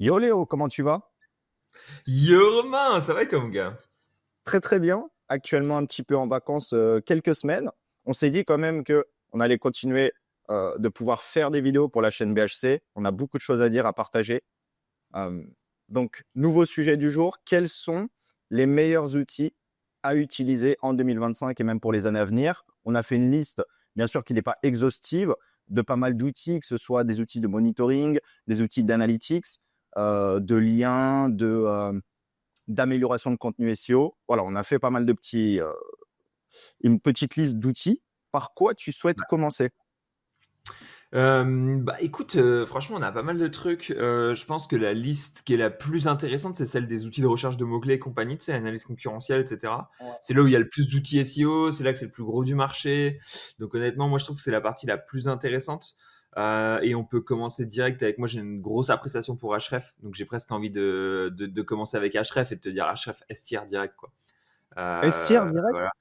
Yo Léo, comment tu vas? Yo Romain, ça va et toi mon gars? Très très bien. Actuellement un petit peu en vacances quelques semaines. On s'est dit quand même que on allait continuer de pouvoir faire des vidéos pour la chaîne BHC. On a beaucoup de choses à dire, à partager. Euh, donc, nouveau sujet du jour. Quels sont les meilleurs outils à utiliser en 2025 et même pour les années à venir? On a fait une liste, bien sûr qui n'est pas exhaustive, de pas mal d'outils, que ce soit des outils de monitoring, des outils d'analytics, de liens, d'amélioration de contenu SEO. Voilà, on a fait pas mal de une petite liste d'outils. Par quoi tu souhaites commencer? Bah écoute, franchement on a pas mal de trucs. Je pense que la liste qui est la plus intéressante, c'est celle des outils de recherche de mots-clés et compagnie, tu sais, analyse concurrentielle, et cetera. Ouais. C'est là où il y a le plus d'outils SEO, c'est là que c'est le plus gros du marché. Donc honnêtement, moi je trouve que c'est la partie la plus intéressante. Et on peut commencer direct avec moi, j'ai une grosse appréciation pour Ahref, donc j'ai presque envie de commencer avec Ahref et de te dire Ahref S tier direct quoi. S-tier direct? Voilà.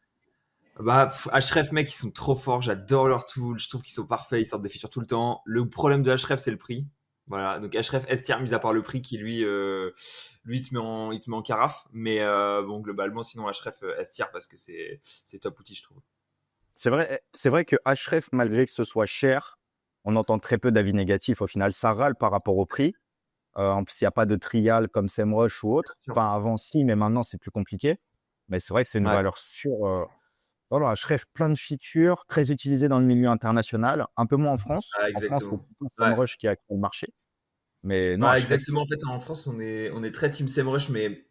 Bah, Href, mec, ils sont trop forts. J'adore leurs tools. Je trouve qu'ils sont parfaits. Ils sortent des features tout le temps. Le problème de Href, c'est le prix. Voilà. Donc, Href S tier, mis à part le prix qui, lui, il te met en carafe. Mais bon, globalement, sinon, Href S tier parce que c'est top outil, je trouve. C'est vrai que Ahref, malgré que ce soit cher, on entend très peu d'avis négatifs. Au final, ça râle par rapport au prix. En plus, il n'y a pas de trial comme SEMrush ou autre. Bien sûr. Enfin, avant, si, mais maintenant, c'est plus compliqué. Mais c'est vrai que c'est une Ouais. valeur sûre. Voilà, Ahref, plein de features, très utilisé dans le milieu international, un peu moins en France. Ah, En France, c'est exactement. plutôt Ouais. SEMrush qui a créé le marché. Mais non, Ouais, Ahref, c'est exactement. En fait, en France, on est très team SEMrush, mais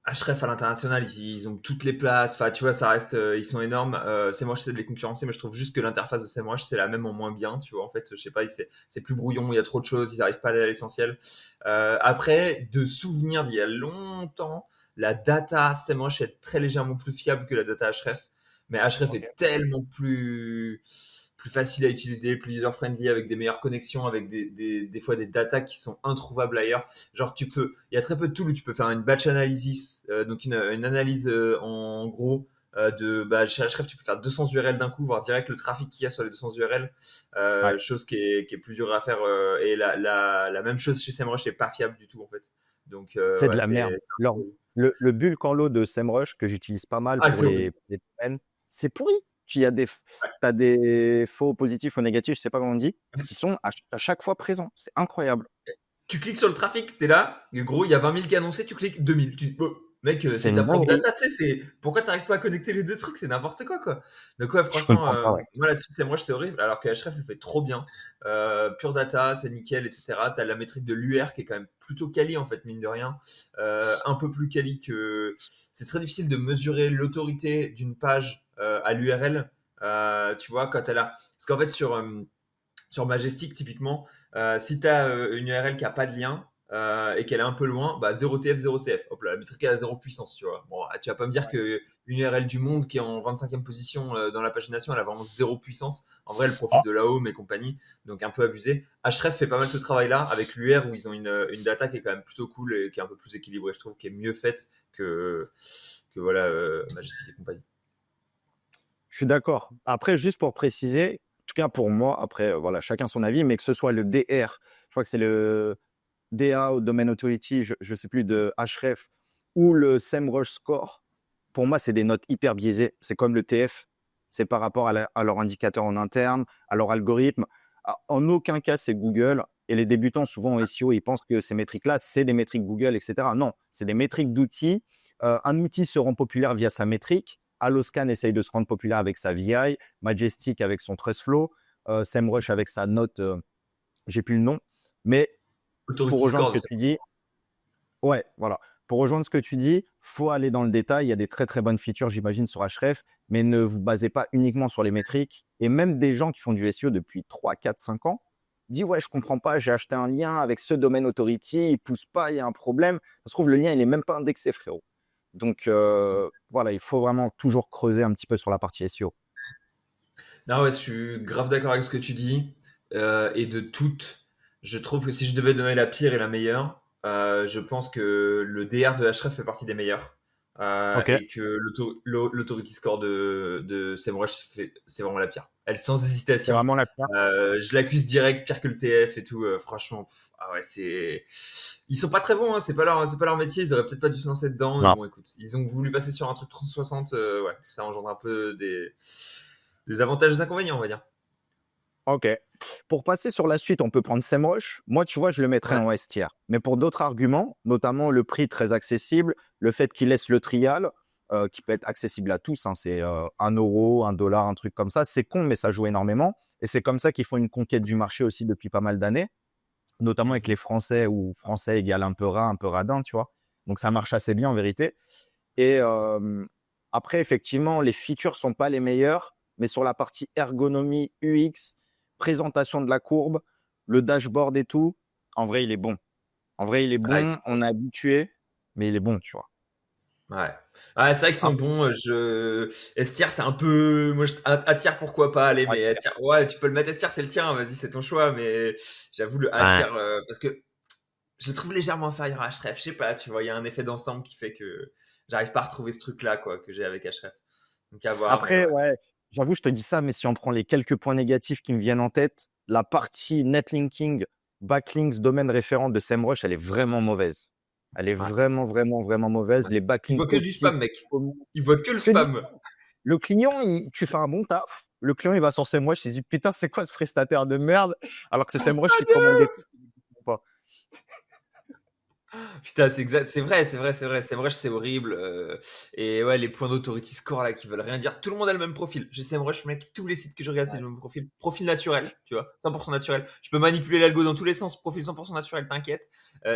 Href à l'international, ils ont toutes les places. Enfin, tu vois, ça reste, ils sont énormes. SEMrush, c'est de les concurrencer, mais je trouve juste que l'interface de SEMrush, c'est la même en moins bien. Tu vois, en fait, je sais pas, c'est plus brouillon, il y a trop de choses, ils n'arrivent pas à aller à l'essentiel. Après, de souvenirs d'il y a longtemps, la data SEMrush est très légèrement plus fiable que la data Href, mais Href Ok. est tellement plus facile à utiliser, plus user-friendly, avec des meilleures connexions, avec des fois des datas qui sont introuvables ailleurs. Genre, il y a très peu de tools où tu peux faire une batch analysis, donc une analyse en gros chez Href, tu peux faire 200 URL d'un coup, voir direct le trafic qu'il y a sur les 200 URL, Ouais, chose qui est plus dure à faire. Et la même chose chez SEMrush, c'est pas fiable du tout en fait. Donc, c'est de ouais, la merde. Le bulk en lot de SEMrush que j'utilise pas mal ah, pour c'est horrible. les domaines, c'est pourri. T'as des faux positifs ou négatifs, je sais pas comment on dit, qui sont à chaque fois présents. C'est incroyable. Tu cliques sur le trafic, t'es là, et gros, il y a 20 000 qui annoncés, tu cliques 2000. Mec, C'est c'est une ta propre dinguerie. data, tu sais, pourquoi t'arrives pas à connecter les deux trucs, c'est n'importe quoi, quoi. Donc, ouais, Je franchement, comprends pas, ouais. moi là-dessus, c'est moi, c'est horrible, alors que Href le fait trop bien. Pure data, c'est nickel, etc. T'as la métrique de l'UR qui est quand même plutôt quali, en fait, mine de rien. Un peu plus quali que. C'est très difficile de mesurer l'autorité d'une page à l'URL. Tu vois, quand elle a. Parce qu'en fait, sur Majestic, typiquement, si tu as une URL qui a pas de lien et qu'elle est un peu loin, bah 0TF, 0CF. Hop là, la métrique est à 0 puissance, tu vois. Bon, tu vas pas me dire que une URL du monde qui est en 25e position dans la pagination, elle a vraiment 0 puissance. En vrai, elle profite Ah, de la home et compagnie, donc un peu abusé. Href fait pas mal ce travail-là avec l'UR où ils ont une data qui est quand même plutôt cool et qui est un peu plus équilibrée, je trouve, qui est mieux faite que voilà, Majestic et compagnie. je suis d'accord. Après, juste pour préciser, en tout cas pour moi, après, voilà, chacun son avis, mais que ce soit le DR, je crois que c'est le DA ou Domain Authority, je ne sais plus, de Href, ou le SEMrush Score, pour moi, c'est des notes hyper biaisées. C'est comme le TF, c'est par rapport à leur indicateur en interne, à leur algorithme. En aucun cas, c'est Google. Et les débutants, souvent en SEO, ils pensent que ces métriques-là, c'est des métriques Google, etc. Non, c'est des métriques d'outils. Un outil se rend populaire via sa métrique. Alloscan essaye de se rendre populaire avec sa VI, Majestic avec son TrustFlow, SEMrush avec sa note, j'ai plus le nom. Mais pour Authority rejoindre ce Score, que tu dis, ouais, voilà. Pour rejoindre ce que tu dis, faut aller dans le détail. Il y a des très très bonnes features, j'imagine, sur Href, mais ne vous basez pas uniquement sur les métriques. Et même des gens qui font du SEO depuis 3, 4, 5 ans disent ouais, je comprends pas, j'ai acheté un lien avec ce domaine authority, il pousse pas, il y a un problème. Ça se trouve, le lien, il est même pas indexé, frérot. Donc voilà, il faut vraiment toujours creuser un petit peu sur la partie SEO. Non, ouais, je suis grave d'accord avec ce que tu dis. Et de toutes, je trouve que si je devais donner la pire et la meilleure, je pense que le DR de Href fait partie des meilleurs. Ok. et que l'authority score de SEMrush, c'est vraiment la pire. Elle sans C'est hésitation. vraiment la pire. Je l'accuse direct, pire que le TF et tout. Franchement, ah ouais, ils sont pas très bons. Hein, c'est pas leur métier. Ils auraient peut-être pas dû se lancer dedans. Mais Non. bon, écoute, ils ont voulu passer sur un truc 360. Ouais, ça engendre un peu des avantages et des inconvénients, on va dire. Ok. Pour passer sur la suite, on peut prendre SEMrush. Moi, tu vois, je le mettrais Ouais. en S tier. Mais pour d'autres arguments, notamment le prix très accessible, le fait qu'il laisse le trial, qui peut être accessible à tous, hein, c'est 1 euro, 1 dollar, un truc comme ça. C'est con, mais ça joue énormément. Et c'est comme ça qu'ils font une conquête du marché aussi depuis pas mal d'années, notamment avec Mhm. les Français, où Français égale un peu rat, un peu radin, tu vois. Donc ça marche assez bien en vérité. Et après, effectivement, les features sont pas les meilleures, mais sur la partie ergonomie, UX, présentation de la courbe, le dashboard et tout, en vrai, il est bon. En vrai, il est Ouais, bon, on est habitué, mais il est bon, tu vois. ouais. Ouais, c'est vrai qu'ils sont Après, bons. S-tier, c'est un peu. Moi, A-tier, pourquoi pas, allez, mais S-tier, ouais, tu peux le mettre S-tier, c'est le tien, vas-y, c'est ton choix, mais j'avoue, le A-tier, ouais. parce que je le trouve légèrement inférieur à Href, je sais pas, tu vois, il y a un effet d'ensemble qui fait que j'arrive pas à retrouver ce truc-là, quoi, que j'ai avec Href. Donc à voir, mais Après, ouais. ouais, j'avoue, je te dis ça, mais si on prend les quelques points négatifs qui me viennent en tête, la partie netlinking, backlinks, domaine référent de SEMrush, elle est vraiment mauvaise. Elle est Ouais. vraiment, vraiment, vraiment mauvaise. Ouais. Les Il backlinks voit que du toxiques, spam, mec. Il voit que le que du spam. Le client, tu fais un bon taf. Le client, il va sur SEMrush, il se dit putain, c'est quoi ce prestataire de merde? Alors que c'est SEMrush qui te remonte des trucs qui ne pas. Putain, c'est exact, c'est vrai. SEMrush, c'est horrible. Et ouais, les points d'autority score là qui veulent rien dire. Tout le monde a le même profil. J'ai SEMrush, mec, tous les sites que je regarde, c'est le même profil. Profil naturel, tu vois, 100% naturel. Je peux manipuler l'algo dans tous les sens. Profil 100% naturel, t'inquiète.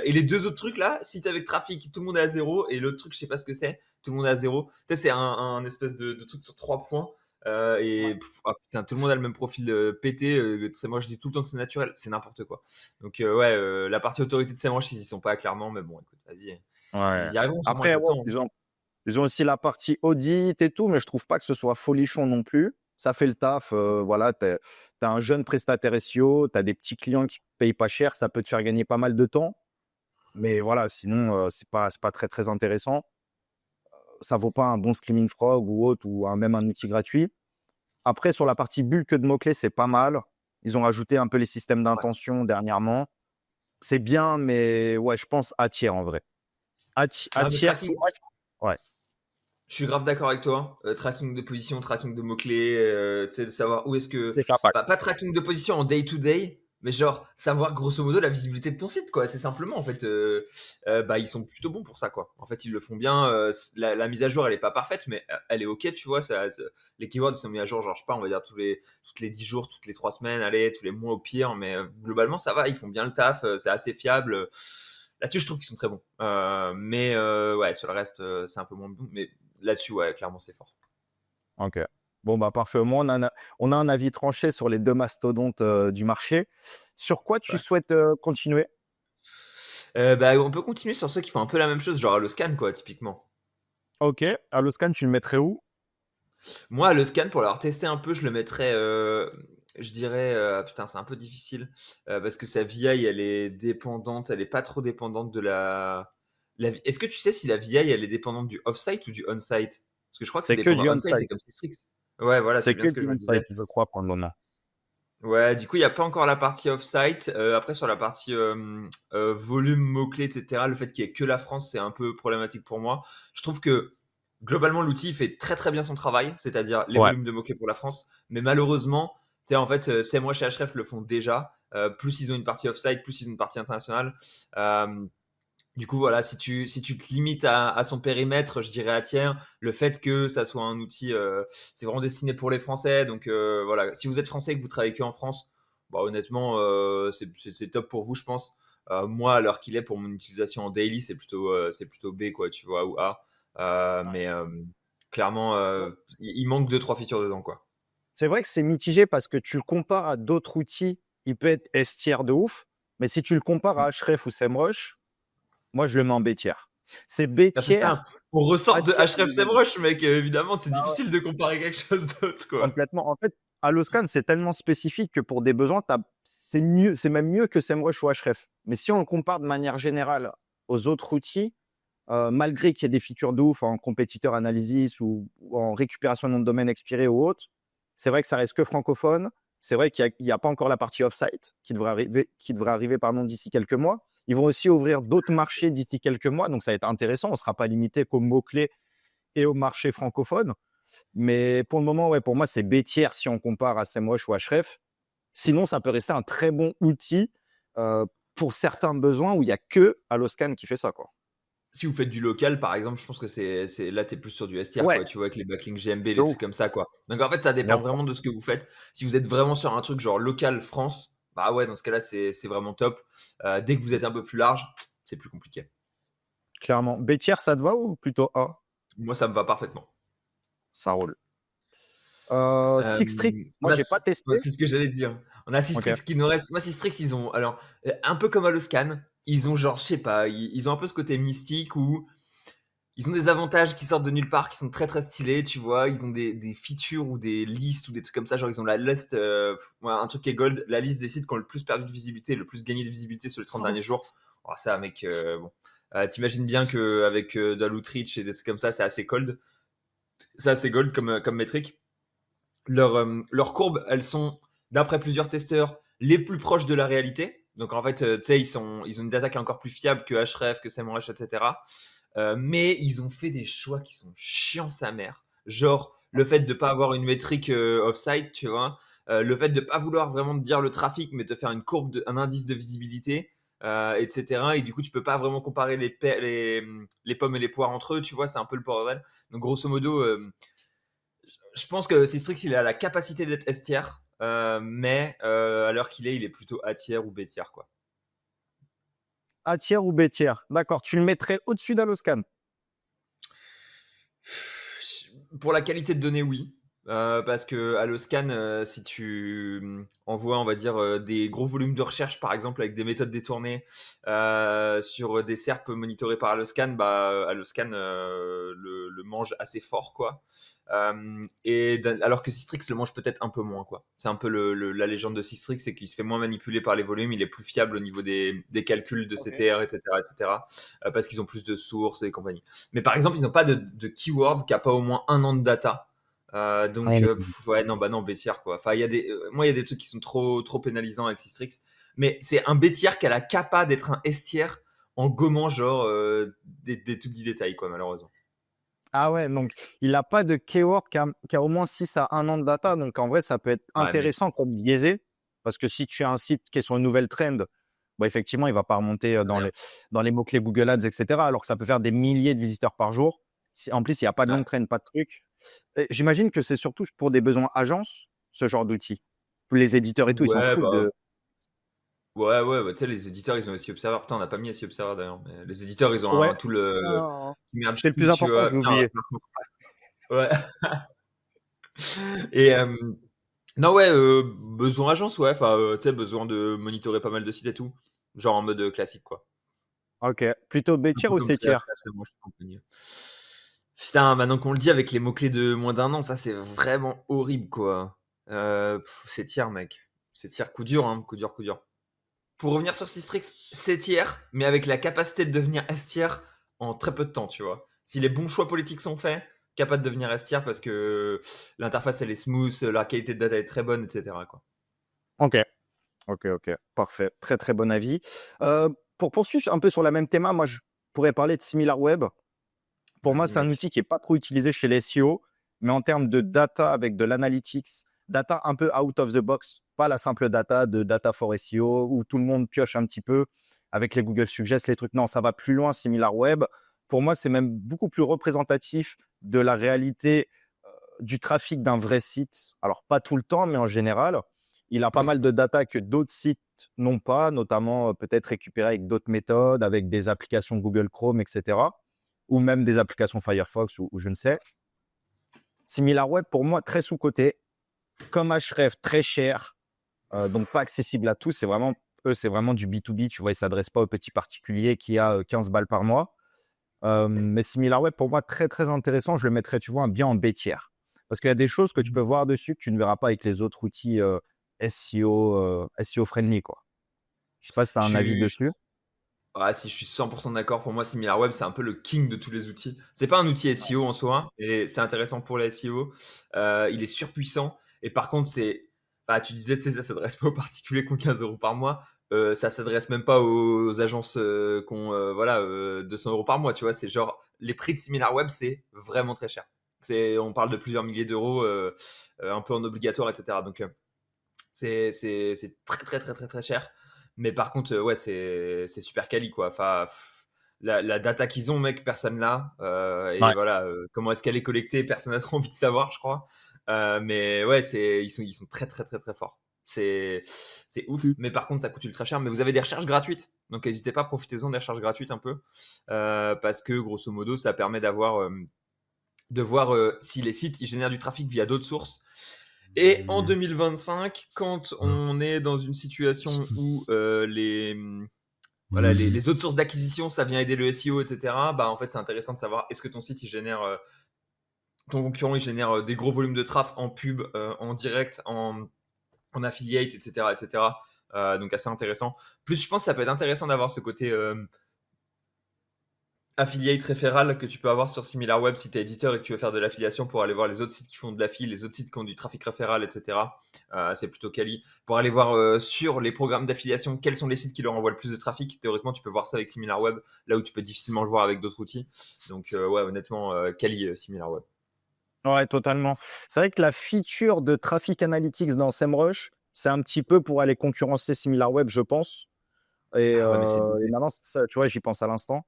Et les deux autres trucs là, site avec trafic, tout le monde est à zéro. Et l'autre truc, je sais pas ce que c'est, tout le monde est à zéro. Tu sais, c'est un espèce de truc sur 3 points. Ah, putain, tout le monde a le même profil pété. Moi, je dis tout le temps que c'est naturel. C'est n'importe quoi. Donc, ouais, la partie autorité de SEMrush, ils y sont pas clairement. Mais bon, écoute, vas-y. Ouais. Ils y arriveront sûrement avec Après, le ouais, temps. ils ont aussi la partie audit et tout, mais je trouve pas que ce soit folichon non plus. Ça fait le taf. Voilà, tu as un jeune prestataire SEO, tu as des petits clients qui payent pas cher, ça peut te faire gagner pas mal de temps. Mais voilà, sinon, c'est pas très, très intéressant. Ça vaut pas un bon Screaming Frog ou autre, ou même un outil gratuit. Après, sur la partie bulk de mots-clés, c'est pas mal. Ils ont rajouté un peu les systèmes Ouais. d'intention dernièrement. C'est bien, mais ouais, je pense à tiers en vrai. À Non, mais tiers, si. tracking, Ouais. je suis grave d'accord avec toi. Tracking de position, tracking de mots-clés, tu sais, de savoir où est-ce que. C'est capable. Pas tracking de position en day-to-day, mais genre savoir grosso modo la visibilité de ton site, quoi. C'est simplement, en fait. Bah, ils sont plutôt bons pour ça, quoi. En fait, ils le font bien. La mise à jour, elle est pas parfaite, mais elle est OK, tu vois. Les keywords sont mis à jour, genre, je sais pas, on va dire toutes les 10 jours, toutes les 3 semaines, allez, tous les mois au pire, mais globalement, ça va. Ils font bien le taf, c'est assez fiable. Là-dessus, je trouve qu'ils sont très bons. Mais ouais, sur le reste, c'est un peu moins bon. Mais là-dessus, ouais, clairement, c'est fort. Ok. Bon, bah parfait. Au moins, on a un avis tranché sur les deux mastodontes du marché. Sur quoi tu Ouais. souhaites continuer? Bah, on peut continuer sur ceux qui font un peu la même chose, genre le scan, quoi, typiquement. Ok. Alloscan, tu le mettrais où? Moi, le scan, pour l'avoir testé un peu, je le mettrais, je dirais, putain, c'est un peu difficile, parce que sa VI, elle est dépendante, elle est pas trop dépendante de Est-ce que tu sais si la VI, elle est dépendante du off-site ou du on-site? Parce que je crois que c'est C'est que dépendant du on-site, c'est on-site. comme Systrix. Ouais, voilà, c'est C'est bien que ce que du je me disais. on-site, je crois, pour le moment. Ouais, du coup, il n'y a pas encore la partie off-site. Après, sur la partie volume, mots-clés, etc., le fait qu'il n'y ait que la France, c'est un peu problématique pour moi. Je trouve que globalement, l'outil il fait très très bien son travail, c'est-à-dire les Ouais. volumes de mots-clés pour la France. Mais malheureusement, tu sais, en fait, CMrush et Href le font déjà. Plus ils ont une partie off-site, plus ils ont une partie internationale. Euh, du coup, voilà, si tu te limites à son périmètre, je dirais à tiers, le fait que ça soit un outil, c'est vraiment destiné pour les Français. Donc voilà, si vous êtes français et que vous travaillez que en France, bah, honnêtement, c'est top pour vous, je pense. Moi, à l'heure qu'il est, pour mon utilisation en daily, c'est plutôt B, quoi, tu vois, ou A. Mais clairement, il manque deux, trois features dedans, quoi. C'est vrai que c'est mitigé parce que tu le compares à d'autres outils, il peut être S tier de ouf, mais si tu le compares à Href ou SEMrush, moi je le mets en B tier. C'est B Ah, c'est tier, ça. On ressort A de tier, Href SEMrush, mec. Évidemment, c'est bah ouais, difficile de comparer quelque chose d'autre, quoi. complètement. En fait, Alloscan, c'est tellement spécifique que pour des besoins, c'est mieux, c'est même mieux que SEMrush ou Href. Mais si on le compare de manière générale aux autres outils, malgré qu'il y ait des features de ouf en compétiteur analysis ou en récupération de nom de domaine expiré ou autre, c'est vrai que ça reste que francophone. C'est vrai qu'il y a pas encore la partie off-site qui devrait arriver pardon, d'ici quelques mois. Ils vont aussi ouvrir d'autres marchés d'ici quelques mois, donc ça va être intéressant. On ne sera pas limité qu'aux mots-clés et au marché francophone. Mais pour le moment, ouais, pour moi, c'est B tiers si on compare à SEMrush ou Ahref. Sinon, ça peut rester un très bon outil pour certains besoins où il n'y a que Alloscan qui fait ça, quoi. Si vous faites du local, par exemple, je pense que là, tu es plus sur du S tiers, Ouais, quoi. Tu vois, avec les backlinks GMB, de les ouf. trucs comme ça, quoi. Donc, en fait, ça dépend Bien vraiment de ce que vous faites. Si vous êtes vraiment sur un truc genre local France, bah ouais, dans ce cas-là, c'est vraiment top. Dès que vous êtes un peu plus large, c'est plus compliqué. clairement. B tiers, ça te va ou plutôt A? Moi, ça me va parfaitement. Ça roule. Euh, Sixtrix, on moi, a, j'ai pas ouais, testé. c'est ce que j'allais dire. On a Ok. Sistrix qui nous reste. Moi, Sistrix, ils ont, alors, un peu comme Alloscan, ils ont genre, je sais pas, ils ont un peu ce côté mystique où ils ont des avantages qui sortent de nulle part, qui sont très très stylés, tu vois. Ils ont des features ou des listes ou des trucs comme ça. Genre, ils ont la liste, ouais, un truc qui est gold, la liste des sites qui ont le plus perdu de visibilité, le plus gagné de visibilité sur les 30 derniers jours. Oh, ça, mec, bon. T'imagines bien qu'avec de la Lootreach et des trucs comme ça, c'est assez cold. C'est assez gold comme métrique. Leurs courbes, elles sont, d'après plusieurs testeurs, les plus proches de la réalité. Donc en fait, tu sais, ils ont une data qui est encore plus fiable que Href, que SEMrush, etc. Mais ils ont fait des choix qui sont chiants sa mère. Genre le fait de ne pas avoir une métrique off-site, tu vois. Le fait de ne pas vouloir vraiment te dire le trafic, mais te faire une courbe, un indice de visibilité, etc. Et du coup, tu peux pas vraiment comparer les pommes et les poires entre eux, tu vois, c'est un peu le bordel. Donc grosso modo, je pense que Sistrix, il a la capacité d'être S tiers, mais à l'heure qu'il est, il est plutôt A tiers ou B tiers, quoi. A tiers ou B tiers? D'accord. Tu le mettrais au-dessus d'Alloscan? Pour la qualité de données, oui. Parce que Alloscan, si tu envoies, on va dire, des gros volumes de recherche, par exemple, avec des méthodes détournées sur des SERPs monitorés par Alloscan, bah, Alloscan le mange assez fort, quoi. Alors que Sistrix le mange peut-être un peu moins, quoi. C'est un peu la légende de Sistrix, c'est qu'il se fait moins manipuler par les volumes, il est plus fiable au niveau des calculs de Ok. CTR, etc., etc. Parce qu'ils ont plus de sources et compagnie. Mais par exemple, ils n'ont pas de keyword qui a pas au moins un an de data. Ouais, mais Ouais, non, bah non, bêtière, quoi. Enfin, moi, il y a des trucs qui sont trop pénalisants avec Sistrix. Mais c'est un bêtière qui a la capa d'être un S tiers en gommant, genre, des tout petits détails, quoi, malheureusement. Ah ouais, donc il n'a pas de keyword qui a au moins 6 à 1 an de data. Donc en vrai, ça peut être Ouais, mec. intéressant comme biaisé. Parce que si tu as un site qui est sur une nouvelle trend, bah, effectivement, il ne va pas remonter Rien. dans les mots-clés Google Ads, etc. Alors que ça peut faire des milliers de visiteurs par jour. En plus, il n'y a pas de Ouais. longue trend, pas de truc. Et j'imagine que c'est surtout pour des besoins agence, ce genre d'outil. Tous les éditeurs et tout, ils s'en Ouais, foutent bah, de. ouais, bah, tu sais, les éditeurs, ils ont SEO Observer. Putain, on n'a pas mis SEO Observer d'ailleurs. Mais les éditeurs, ils ont Ouais, tout le merge c'est le plus tout, tu important, vois. j'ai Putain, oublié. ouais. Et non, ouais, besoin agence, ouais. Enfin, tu sais, besoin de monitorer pas mal de sites et tout. Genre en mode classique, quoi. Ok. Plutôt B Un tiers peu ou comme C fait tiers? c'est bon, je compagnie. Putain, maintenant qu'on le dit avec les mots-clés de moins d'un an, ça c'est vraiment horrible, quoi. C'est tiers, mec. C'est tiers, coup dur, hein, coup dur, coup dur. Pour revenir sur Sistrix, c'est tiers, mais avec la capacité de devenir S tiers en très peu de temps, tu vois. Si les bons choix politiques sont faits, capable de devenir S tiers parce que l'interface elle est smooth, la qualité de data est très bonne, etc., quoi. Ok. Ok, ok. Parfait. Très, très bon avis. Pour poursuivre un peu sur la même théma, moi, je pourrais parler de SimilarWeb. Pour moi, Vas-y, c'est un mec. outil qui n'est pas trop utilisé chez les SEO, mais en termes de data avec de l'analytics, data un peu out of the box, pas la simple data de data for SEO où tout le monde pioche un petit peu avec les Google Suggest, les trucs. Non, ça va plus loin, SimilarWeb. Pour moi, c'est même beaucoup plus représentatif de la réalité du trafic d'un vrai site. Alors, pas tout le temps, mais en général. Il a pas mal de data que d'autres sites n'ont pas, notamment peut-être récupéré avec d'autres méthodes, avec des applications Google Chrome, etc. Ou même des applications Firefox ou je ne sais. SimilarWeb, pour moi, très sous-coté. Comme Ahref, très cher. Donc, pas accessible à tous. C'est vraiment du B2B. Tu vois, ils ne s'adressent pas aux petits particuliers qui a 15 balles par mois. Mais SimilarWeb, pour moi, très, très intéressant. Je le mettrais, tu vois, bien en B tiers. Parce qu'il y a des choses que tu peux voir dessus que tu ne verras pas avec les autres outils SEO friendly, quoi. Je sais pas si tu as Je un avis suis dessus. Ah, si je suis 100% d'accord, pour moi, SimilarWeb, c'est un peu le king de tous les outils. C'est pas un outil SEO en soi, et c'est intéressant pour la SEO. Il est surpuissant. Et par contre, tu disais, ça s'adresse pas aux particuliers qui ont 15 euros par mois. Ça s'adresse même pas aux agences qui ont 200 euros par mois. Tu vois, c'est genre, les prix de SimilarWeb, c'est vraiment très cher. On parle de plusieurs milliers d'euros, un peu en obligatoire, etc. Donc, c'est très, très, très, très, très cher. Mais par contre, ouais, c'est super quali, quoi. Enfin, la data qu'ils ont, mec, personne là. Et Ouais. voilà, comment est-ce qu'elle est collectée, personne n'a trop envie de savoir, je crois. Mais ouais, ils sont très, très, très, très forts. C'est ouf. Mais par contre, ça coûte ultra cher. Mais vous avez des recherches gratuites. Donc, n'hésitez pas, profitez-en des recherches gratuites un peu. Parce que, grosso modo, ça permet de voir si les sites ils génèrent du trafic via d'autres sources. Et en 2025, quand on est dans une situation où les autres sources d'acquisition, ça vient aider le SEO, etc., bah, en fait, c'est intéressant de savoir est-ce que ton site, ton concurrent, il génère des gros volumes de traffic en pub, en direct, en affiliate, etc., etc. Donc, assez intéressant. Plus, je pense que ça peut être intéressant d'avoir ce côté affiliate référal que tu peux avoir sur SimilarWeb si tu es éditeur et que tu veux faire de l'affiliation pour aller voir les autres sites qui font de l'affili, les autres sites qui ont du trafic référal, etc. C'est plutôt quali. Pour aller voir sur les programmes d'affiliation quels sont les sites qui leur envoient le plus de trafic. Théoriquement, tu peux voir ça avec SimilarWeb, là où tu peux difficilement le voir avec d'autres outils. Donc, ouais, honnêtement, quali SimilarWeb. Ouais, totalement. C'est vrai que la feature de Traffic Analytics dans SEMrush, c'est un petit peu pour aller concurrencer SimilarWeb, je pense. Ah ouais, mais c'est Et maintenant, ça, tu vois, j'y pense à l'instant.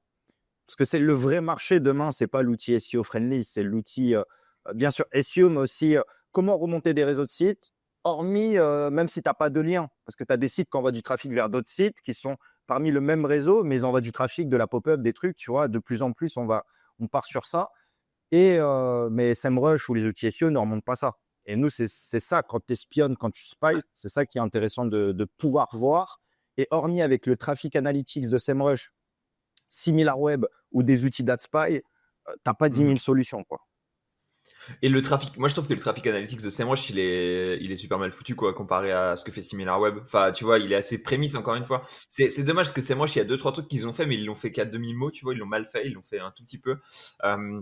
Parce que c'est le vrai marché demain, c'est pas l'outil SEO friendly, c'est l'outil, bien sûr, SEO, mais aussi comment remonter des réseaux de sites, hormis, même si tu n'as pas de lien. Parce que tu as des sites qui envoient du trafic vers d'autres sites qui sont parmi le même réseau, mais ils envoient du trafic, de la pop-up, des trucs, tu vois. De plus en plus, on part sur ça. Mais SEMrush ou les outils SEO ne remontent pas ça. Et nous, c'est ça, quand tu espionnes, quand tu spies, c'est ça qui est intéressant de pouvoir voir. Et hormis avec le traffic analytics de SEMrush, SimilarWeb ou des outils d'AdSpy, t'as pas 10 000 solutions, quoi. Et le trafic, moi je trouve que le trafic analytics de SEMrush, il est super mal foutu quoi, comparé à ce que fait SimilarWeb. Enfin, tu vois, il est assez prémisse encore une fois. C'est dommage parce que SEMrush, il y a deux trois trucs qu'ils ont fait, mais ils l'ont fait qu'à demi-mot, tu vois, ils l'ont mal fait, ils l'ont fait un tout petit peu. Euh,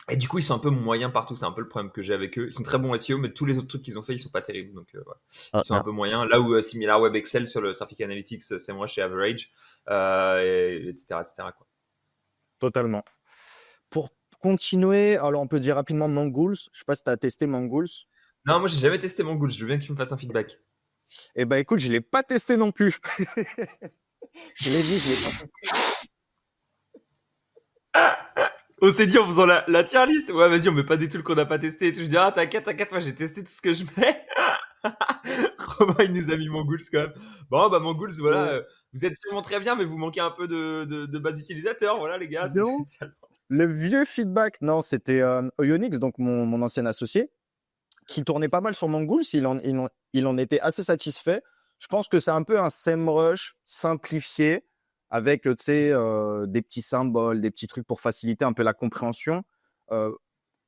et du coup, ils sont un peu moyens partout, c'est un peu le problème que j'ai avec eux. Ils sont très bons SEO, mais tous les autres trucs qu'ils ont fait, ils sont pas terribles. Donc, ouais. Ils Ah, sont un ah, peu moyens. Là où SimilarWeb excelle sur le traffic analytics, SEMrush et Average, etc., etc., quoi. totalement. Pour continuer, alors on peut dire rapidement Mongoose. Je sais pas si tu as testé Mongoose. Non, moi j'ai jamais testé mon goal, je veux bien que tu me fasses un feedback. Eh ben écoute, je l'ai pas testé non plus. Je l'ai vu, je l'ai pas testé. On s'est dit en faisant la tier list, ouais, vas-y, on met pas des tools qu'on n'a pas testé et tout. Je dis, ah, t'inquiète, moi j'ai testé tout ce que je mets. Romain, il nous a mis Mangools quand même. Bon, bah, Mangools, voilà, Euh, vous êtes sûrement très bien, mais vous manquez un peu de base utilisateur, voilà, les gars. non, le vieux feedback, non, c'était Oyonix, donc mon ancien associé, qui tournait pas mal sur Mongoose. Il en était assez satisfait. Je pense que c'est un peu un SEMrush simplifié avec, tu sais, des petits symboles, des petits trucs pour faciliter un peu la compréhension euh,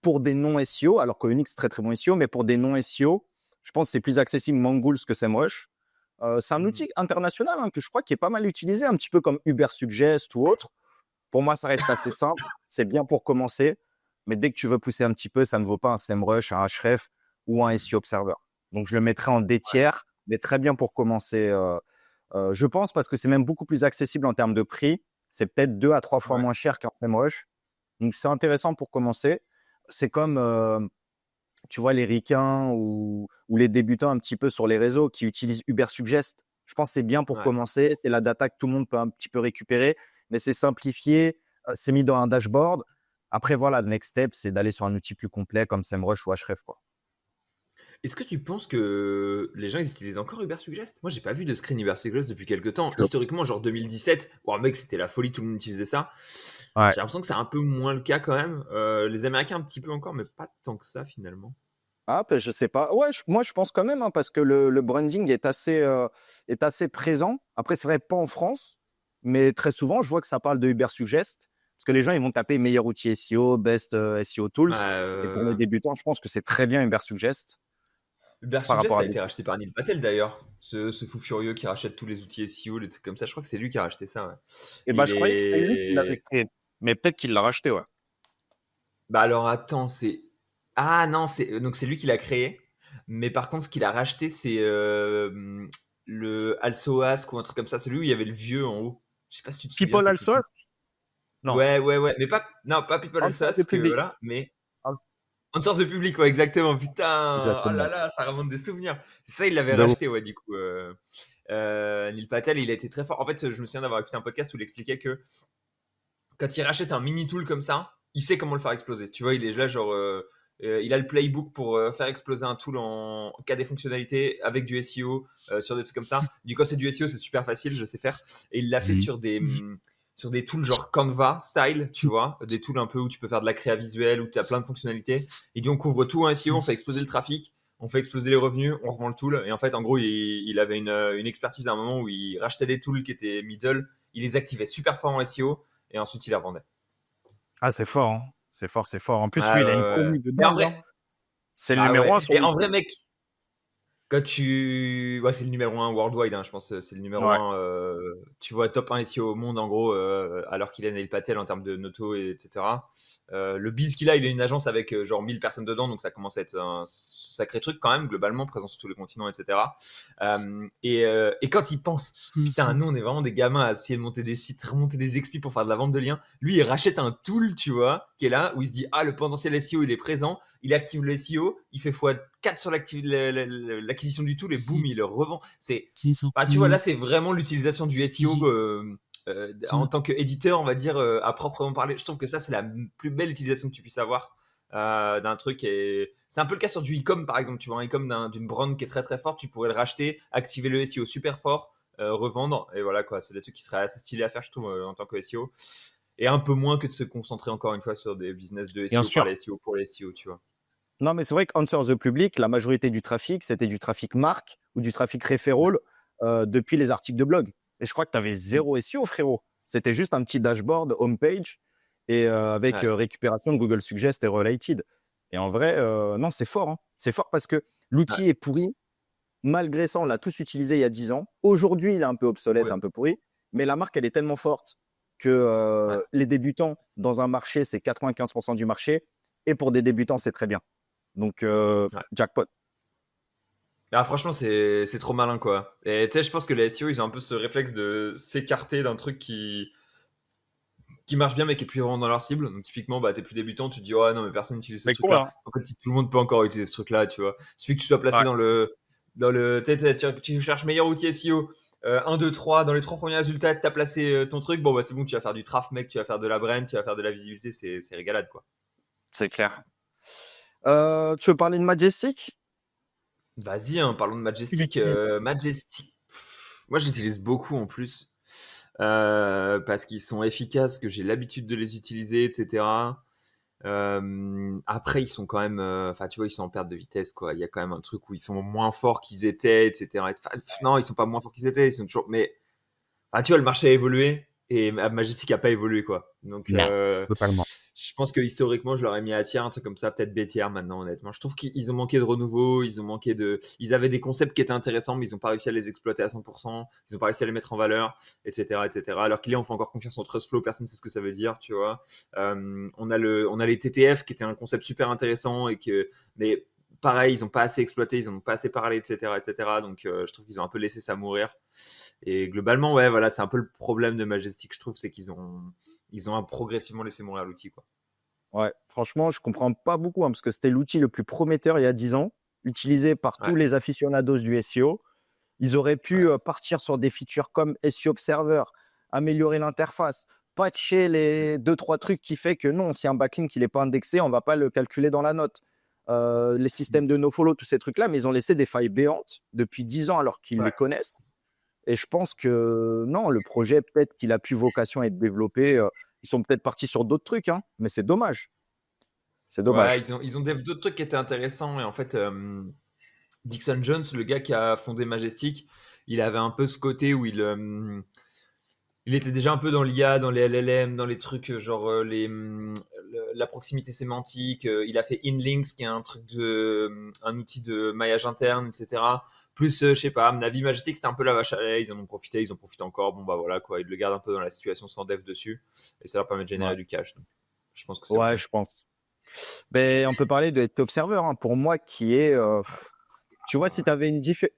pour des non SEO. Alors qu'Onyx, c'est très très bon SEO, mais pour des non SEO, je pense que c'est plus accessible Mongoose que SEMrush. C'est un Mhm. outil international hein, que je crois qui est pas mal utilisé, un petit peu comme Ubersuggest ou autre. Pour moi, ça reste assez simple. C'est bien pour commencer. Mais dès que tu veux pousser un petit peu, ça ne vaut pas un SEMrush, un Href ou un SEO Observer. Donc, je le mettrai en D tiers, mais très bien pour commencer. Je pense parce que c'est même beaucoup plus accessible en termes de prix. C'est peut-être 2 à 3 fois Ouais, moins cher qu'un SEMrush. Donc, c'est intéressant pour commencer. C'est comme, tu vois, les ricains ou les débutants un petit peu sur les réseaux qui utilisent Ubersuggest. Je pense que c'est bien pour ouais. commencer. C'est la data que tout le monde peut un petit peu récupérer, mais c'est simplifié, c'est mis dans un dashboard. Après, voilà, le next step, c'est d'aller sur un outil plus complet comme SEMrush ou Href, quoi. Est-ce que tu penses que les gens ils utilisent encore Ubersuggest? Moi, j'ai pas vu de screen Ubersuggest depuis quelques temps. Je- Historiquement, genre 2017, bon, mec, c'était la folie, tout le monde utilisait ça. Ouais. J'ai l'impression que c'est un peu moins le cas quand même. Les Américains, un petit peu encore, mais pas tant que ça finalement. Ah, ben, je sais pas. Ouais, moi, je pense quand même, hein, parce que le branding est assez présent. Après, c'est vrai, pas en France, mais très souvent, je vois que ça parle de Ubersuggest, parce que les gens, ils vont taper meilleur outil SEO, best SEO tools. Ouais, Et pour les débutants, je pense que c'est très bien Ubersuggest. Uber par Suggest, rapport ça à a été d'autres. racheté par Neil Patel d'ailleurs. Ce fou furieux qui rachète tous les outils SEO, les trucs comme ça. Je crois que c'est lui qui a racheté ça. Ouais. Et bah, Il je croyais que c'était lui qui l'avait est. créé. Mais peut-être qu'il l'a racheté, ouais. Bah alors attends, c'est. Ah non, donc c'est lui qui l'a créé. Mais par contre, ce qu'il a racheté, c'est le Also Ask ou un truc comme ça. Celui où il y avait le vieux en haut. Je sais pas si tu te souviens, People c'est qui Also ça. Ask? Non. Ouais, ouais, ouais. Mais pas, non, pas People Also Answer the Ask, public. voilà. Mais Ans- Answers the Public, ouais, exactement. Putain, oh là Exactement. là, ça remonte des souvenirs. C'est ça, il l'avait De ouf. racheté, ouais, du coup. Neil Patel, il a été très fort. En fait, je me souviens d'avoir écouté un podcast où il expliquait que quand il rachète un mini tool comme ça, il sait comment le faire exploser. Tu vois, il est là, genre, il a le playbook pour faire exploser un tool en cas des fonctionnalités avec du SEO, sur des trucs comme ça. Du coup, c'est du SEO, c'est super facile, je sais faire. Et il l'a fait sur des tools genre Canva style, tu vois, des tools un peu où tu peux faire de la créa visuelle, où tu as plein de fonctionnalités. Il dit on couvre tout en SEO, on fait exploser le trafic, on fait exploser les revenus, on revend le tool. Et en fait, en gros, il avait une expertise à un moment où il rachetait des tools qui étaient middle, il les activait super fort en SEO et ensuite il les revendait. Ah, c'est fort, hein. C'est fort, c'est fort. En plus, Ah lui, il a une ouais. commu de Mais en dingue, hein. vrai, C'est le ah numéro ouais. un sur Mais en vrai, YouTube. mec, quand tu. Ouais, c'est le numéro un worldwide, hein, je pense. C'est le numéro Ouais. un. Tu vois, top 1 SEO au monde, en gros, alors qu'il est Neil Patel en termes de noto, etc. Le biz qu'il a, il a une agence avec genre 1000 personnes dedans, donc ça commence à être un sacré truc quand même, globalement, présent sur tous les continents, etc. Et quand il pense, putain, nous, on est vraiment des gamins à essayer de monter des sites, remonter des expis pour faire de la vente de liens. Lui, il rachète un tool, tu vois, qui est là, où il se dit, ah, le potentiel SEO, il est présent. Il active le SEO, il fait x4 sur l'acquisition du tool et boum, il le revend. Bah, tu vois, là, c'est vraiment l'utilisation du SEO en tant qu'éditeur, on va dire, à proprement parler. Je trouve que ça, c'est la plus belle utilisation que tu puisses avoir d'un truc. Et c'est un peu le cas sur du e-com, par exemple. Tu vois, un e-com d'une brand qui est très très forte, tu pourrais le racheter, activer le SEO super fort, revendre. Et voilà, quoi. C'est des trucs qui seraient assez stylés à faire, je trouve, en tant que SEO. Et un peu moins que de se concentrer encore une fois sur des business de Bien SEO par sûr. les SEO pour les SEO, tu vois. Non, mais c'est vrai qu'Answer the Public, la majorité du trafic, c'était du trafic marque ou du trafic referral depuis les articles de blog. Et je crois que tu avais Mm. zéro SEO, frérot. C'était juste un petit dashboard, homepage, et avec Ouais, récupération de Google Suggest et Related. Et en vrai, non, c'est fort, hein. C'est fort parce que ouais, l'outil est pourri. Malgré ça, on l'a tous utilisé il y a 10 ans. Aujourd'hui, il est un peu obsolète, ouais, un peu pourri. Mais la marque, elle est tellement forte que ouais, les débutants dans un marché, c'est 95% du marché. Et pour des débutants, c'est très bien. Donc, ouais. jackpot. Ah, franchement, c'est trop malin, quoi. Et tu sais, je pense que les SEO, ils ont un peu ce réflexe de s'écarter d'un truc qui marche bien, mais qui est plus vraiment dans leur cible. Donc, typiquement, bah, t'es plus débutant, tu te dis, oh non, mais personne n'utilise ce C'est cool, truc-là. hein. En fait, si tout le monde peut encore utiliser ce truc-là, tu vois. Il suffit que tu sois placé Ouais, dans le, tu cherches meilleur outil SEO. 1, 2, 3, dans les 3 premiers résultats, tu as placé ton truc. Bon, bah, c'est bon, tu vas faire du traf, mec, tu vas faire de la brand, tu vas faire de la visibilité, c'est régalade, quoi. c'est clair. Tu veux parler de Majestic? Vas-y, hein, parlons de Tu Majestic. l'utilises? Majestic, moi j'utilise beaucoup en plus parce qu'ils sont efficaces, que j'ai l'habitude de les utiliser, etc. Après, ils sont quand même, enfin, tu vois, ils sont en perte de vitesse, quoi. Il y a quand même un truc où ils sont moins forts qu'ils étaient, etc. Enfin, non, ils sont pas moins forts qu'ils étaient, ils sont toujours. Mais ah, tu vois, le marché a évolué et Majestic a pas évolué, quoi. Donc, Non, totalement. je pense que historiquement, je l'aurais mis à tiers, un truc comme ça, peut-être B tiers maintenant, honnêtement. Je trouve qu'ils ont manqué de renouveau, ils avaient des concepts qui étaient intéressants, mais ils n'ont pas réussi à les exploiter à 100%, ils n'ont pas réussi à les mettre en valeur, etc., etc. Alors qu'il est, on fait encore confiance en Trustflow, personne ne sait ce que ça veut dire, tu vois. On a les TTF qui étaient un concept super intéressant mais pareil, ils n'ont pas assez exploité, ils n'en ont pas assez parlé, etc., etc. Donc, je trouve qu'ils ont un peu laissé ça mourir. Et globalement, ouais, voilà, c'est un peu le problème de Majestic, je trouve, c'est qu'ils ont progressivement laissé mourir l'outil, quoi. Ouais, franchement, je comprends pas beaucoup, hein, parce que c'était l'outil le plus prometteur il y a 10 ans, utilisé par tous Ouais, les aficionados du SEO. Ils auraient ouais, pu partir sur des features comme SEO Observer, améliorer l'interface, patcher les deux, trois trucs qui fait que non, si un backlink il n'est pas indexé, on ne va pas le calculer dans la note. Les systèmes de nofollow, tous ces trucs-là, mais ils ont laissé des failles béantes depuis 10 ans alors qu'ils les ouais. connaissent. Et je pense que non, le projet, peut-être qu'il a plus vocation à être développé. Ils sont peut-être partis sur d'autres trucs, hein, mais c'est dommage. C'est Ouais, dommage. ils ont d'autres trucs qui étaient intéressants. Et en fait, Dixon Jones, le gars qui a fondé Majestic, il avait un peu ce côté où il était déjà un peu dans l'IA, dans les LLM, dans les trucs genre la proximité sémantique. Il a fait InLinks, qui est un outil de maillage interne, etc. Plus, je sais pas, Navi Majestic, c'était un peu la vache à lait. Ils en ont profité encore. Bon, bah voilà, quoi. Ils le gardent un peu dans la situation sans dev dessus. Et ça leur permet de générer Ouais, du cash. Donc, je pense que c'est ouais, OK. je pense. Ben, on peut parler de Top Server, hein, pour moi, qui est. Tu vois, si tu avais une différence.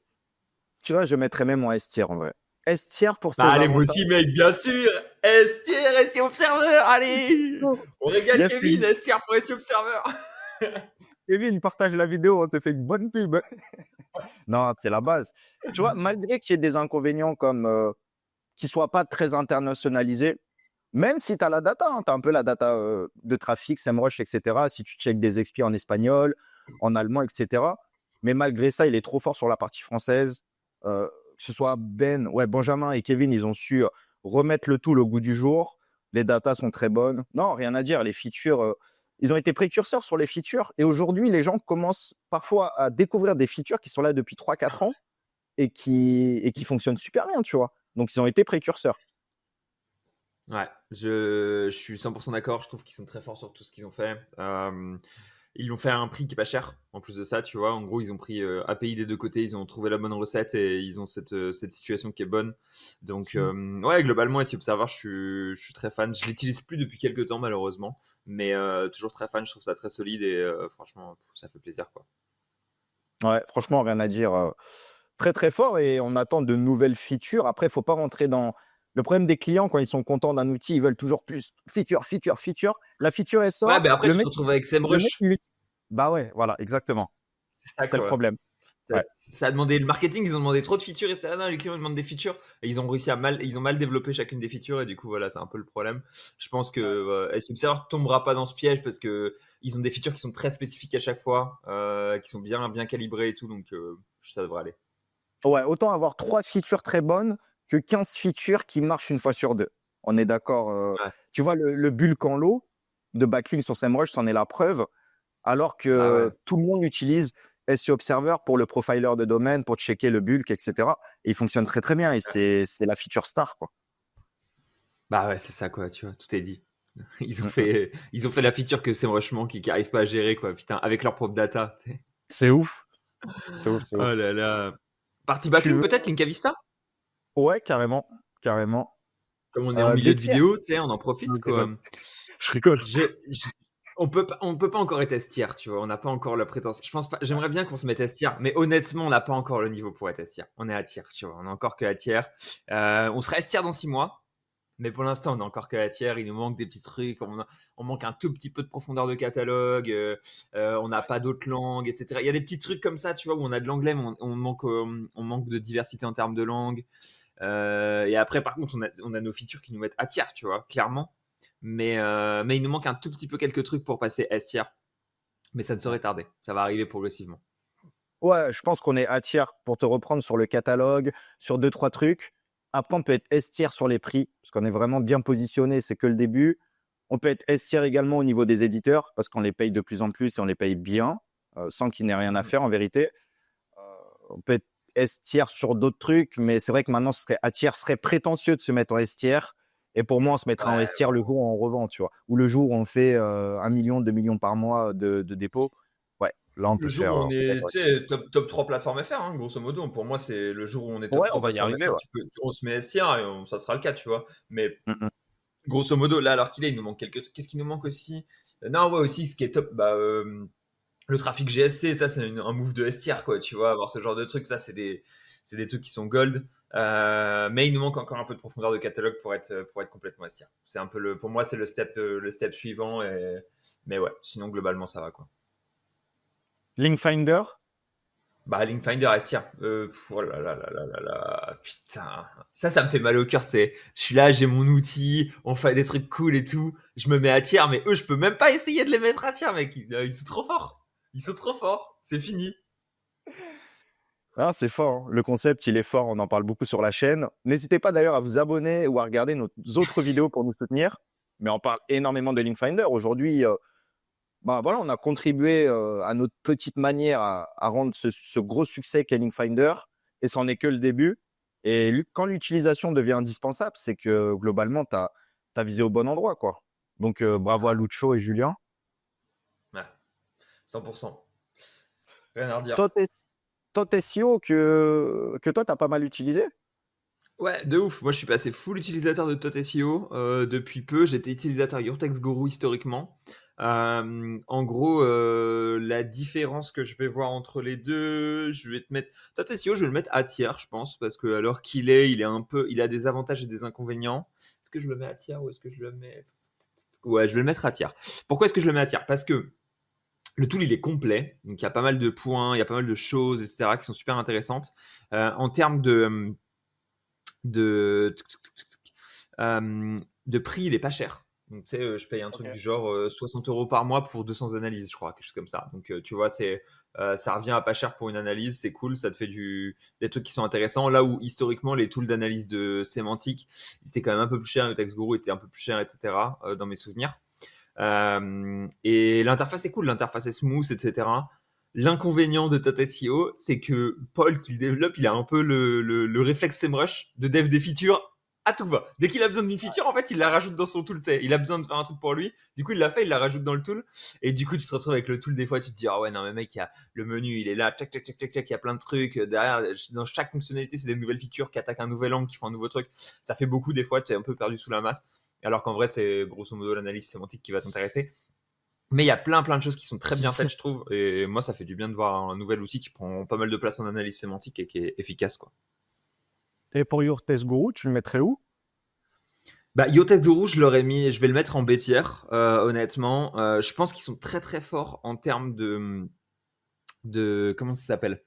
Tu vois, je mettrais même en S tier en vrai. S tier pour Bah ses allez, moi avantages. aussi, mec, bien sûr. S-Tier, SEO Observer, allez. On régale Yes, Kevin, S-Tier pour SEO Observer. Kevin, partage la vidéo, on te fait une bonne pub. Non, c'est la base. Tu vois, malgré qu'il y ait des inconvénients comme qu'ils ne soient pas très internationalisés, même si tu as la data, tu as un peu la data de trafic, SEMrush, etc. Si tu checkes des experts en espagnol, en allemand, etc. Mais malgré ça, il est trop fort sur la partie française. Que ce soit Benjamin et Kevin, ils ont su remettre le tout au goût du jour. Les datas sont très bonnes. Non, rien à dire. Les features, ils ont été précurseurs sur les features. Et aujourd'hui, les gens commencent parfois à découvrir des features qui sont là depuis 3-4 ans et qui fonctionnent super bien, tu vois. Donc, ils ont été précurseurs. Ouais, je suis 100% d'accord. Je trouve qu'ils sont très forts sur tout ce qu'ils ont fait. Ils l'ont fait à un prix qui est pas cher. En plus de ça, tu vois, en gros, ils ont pris API des deux côtés, ils ont trouvé la bonne recette et ils ont cette situation qui est bonne. Donc, ouais, globalement, SEO Observer, je suis très fan. Je l'utilise plus depuis quelques temps, malheureusement, mais toujours très fan. Je trouve ça très solide et franchement, ça fait plaisir, quoi. Ouais, franchement, rien à dire. Très, très fort et on attend de nouvelles features. Après, il ne faut pas rentrer dans le problème des clients quand ils sont contents d'un outil, ils veulent toujours plus. Feature, feature, feature. La feature, elle Ouais, sort. mais après, tu te retrouves avec Le mec, SEMrush. bah ouais, voilà, exactement. C'est ça, C'est le quoi. problème. Ça, Ouais. ça a demandé le marketing, ils ont demandé trop de features et c'était non, les clients ils demandent des features et ils ont mal développé chacune des features et du coup voilà c'est un peu le problème. Je pense que SEO Observer tombera pas dans ce piège parce que ils ont des features qui sont très spécifiques à chaque fois, qui sont bien calibrées et tout donc ça devrait aller. Ouais, autant avoir 3 features très bonnes que 15 features qui marchent une fois sur deux. On est d'accord. Ouais, Tu vois, le bulk en lot de backlink sur SEMrush, c'en est la preuve. Alors bah ouais. que tout le monde utilise SEO Observer pour le profiler de domaine, pour checker le bulk, etc. Et il fonctionne très très bien et c'est la feature star, quoi. Bah ouais, c'est ça quoi, tu vois, tout est dit. Mm, mm. Ils ont fait la feature que c'est franchement qui arrivent pas à gérer quoi, putain, avec leur propre data. Tu sais. C'est ouf, c'est ouf, c'est Oh ouf. là là. Partie Tu backlink veux? peut-être, Link à Vista? Ouais, carrément, carrément. Comme on est en Des milieu de tiers. vidéo, tu sais, on en profite Ok, quoi. je rigole. Je, je- on peut pas encore être S-tier, tu vois. On n'a pas encore la prétention. Je pense pas. J'aimerais bien qu'on se mette S-tier, mais honnêtement, on n'a pas encore le niveau pour être S-tier. On est à tier, tu vois. On est encore que à tier. On sera S-tier dans 6 mois, mais pour l'instant, on est encore que à tier. Il nous manque des petits trucs. On manque un tout petit peu de profondeur de catalogue. On n'a pas d'autres langues, etc. Il y a des petits trucs comme ça, tu vois, où on a de l'anglais, mais on manque de diversité en termes de langue. Et après, par contre, on a nos features qui nous mettent à tier, tu vois, clairement. Mais il nous manque un tout petit peu quelques trucs pour passer S tier. Mais ça ne Ouais. saurait tarder. Ça va arriver progressivement. Ouais, je pense qu'on est A tier pour te reprendre sur le catalogue, sur deux, trois trucs. Après, on peut être S tier sur les prix, parce qu'on est vraiment bien positionné, c'est que le début. On peut être S tier également au niveau des éditeurs, parce qu'on les paye de plus en plus et on les paye bien, sans qu'il n'ait rien à Mhm. faire en vérité. Euh, on peut être S tier sur d'autres trucs, mais c'est vrai que maintenant, ce serait A tier, serait prétentieux de se mettre en S tier. Et pour moi, on se mettra en Ouais. S tier le jour où on revend, tu vois. Ou le jour où on fait 1 million, 2 millions par mois de dépôt. Ouais, là, on Le peut jour faire. où on On peut est être S tu tier. sais, top 3 plateforme FR, hein, grosso modo. Pour moi, c'est le jour où on est top Ouais, on 3 va y plateforme arriver, FR. ouais. On se met S tier et ça sera le cas, tu vois. Mais Mm, mm. grosso modo, là, alors qu'il est, il nous manque quelques trucs. Qu'est-ce qui nous manque aussi? Non, ouais, aussi, ce qui est top, le trafic GSC, ça, c'est un move de S tier, quoi. Tu vois, avoir ce genre de trucs, ça, c'est des trucs qui sont gold. Mais il nous manque encore un peu de profondeur de catalogue pour être complètement S tier. C'est un peu pour moi, c'est le step suivant. Mais ouais, sinon, globalement, ça va, quoi. Linkfinder. Bah, Linkfinder S tier. Oh là là là là là là. Putain. Ça me fait mal au cœur, tu sais. Je suis là, j'ai mon outil, on fait des trucs cool et tout. Je me mets à tier, mais eux, je peux même pas essayer de les mettre à tier, mec. Ils sont trop forts. Ils sont trop forts. C'est fini. Ah, c'est fort, hein. Le concept, il est fort. On en parle beaucoup sur la chaîne. N'hésitez pas d'ailleurs à vous abonner ou à regarder nos autres vidéos pour nous soutenir. Mais on parle énormément de Linkfinder. Aujourd'hui, bah, voilà, on a contribué à notre petite manière à rendre ce gros succès qu'est Linkfinder. Et c'en est que le début. Et quand l'utilisation devient indispensable, c'est que globalement, tu as visé au bon endroit, quoi. Donc, bravo à Lucho et Julien. 100%. Rien à redire. Tot, Tot SEO que toi, tu as pas mal utilisé? Ouais, de ouf. Moi, je suis passé full utilisateur de Tot SEO depuis peu. J'étais utilisateur Your Guru historiquement. En gros, la différence que je vais voir entre les deux, je vais te mettre Tot SEO, je vais le mettre à tiers, je pense, parce que alors qu'il est, il a des avantages et des inconvénients. Est-ce que je le mets à tiers ou est-ce que je le mets? Ouais, je vais le mettre à tiers. Pourquoi est-ce que je le mets à tiers? Parce que le tool, il est complet. Donc, il y a pas mal de points, il y a pas mal de choses, etc., qui sont super intéressantes. En termes de, de prix, il est pas cher. Donc, tu sais, je paye un truc Ok. du genre 60 € par mois pour 200 analyses, je crois, quelque chose comme ça. Donc, tu vois, ça revient à pas cher pour une analyse, c'est cool, ça te fait des trucs qui sont intéressants. Là où historiquement, les tools d'analyse de sémantique, c'était quand même un peu plus cher, le TextGuru était un peu plus cher, etc., dans mes souvenirs. Et l'interface est cool, l'interface est smooth, etc. L'inconvénient de Tot SEO, c'est que Paul, qui le développe, il a un peu le réflexe SEMrush de dev des features à tout va. Dès qu'il a besoin d'une feature, en fait, il la rajoute dans son tool. Tu sais, il a besoin de faire un truc pour lui. Du coup, il l'a fait, il la rajoute dans le tool. Et du coup, tu te retrouves avec le tool. Des fois, tu te dis, ah ouais, non, mais mec, il y a le menu, il est là, tchac, tchac, tchac, tchac, tchac, il y a plein de trucs. Derrière, dans chaque fonctionnalité, c'est des nouvelles features qui attaquent un nouvel angle, qui font un nouveau truc. Ça fait beaucoup, des fois, tu es un peu perdu sous la masse. Alors qu'en vrai, c'est grosso modo l'analyse sémantique qui va t'intéresser. Mais il y a plein de choses qui sont très bien faites, je trouve. Et moi, ça fait du bien de voir un nouvel outil qui prend pas mal de place en analyse sémantique et qui est efficace, quoi. Et pour Your Test Guru, tu le mettrais où? Bah, Yotex je l'aurais mis, je vais le mettre en bêtière, honnêtement. Je pense qu'ils sont très forts en termes comment ça s'appelle?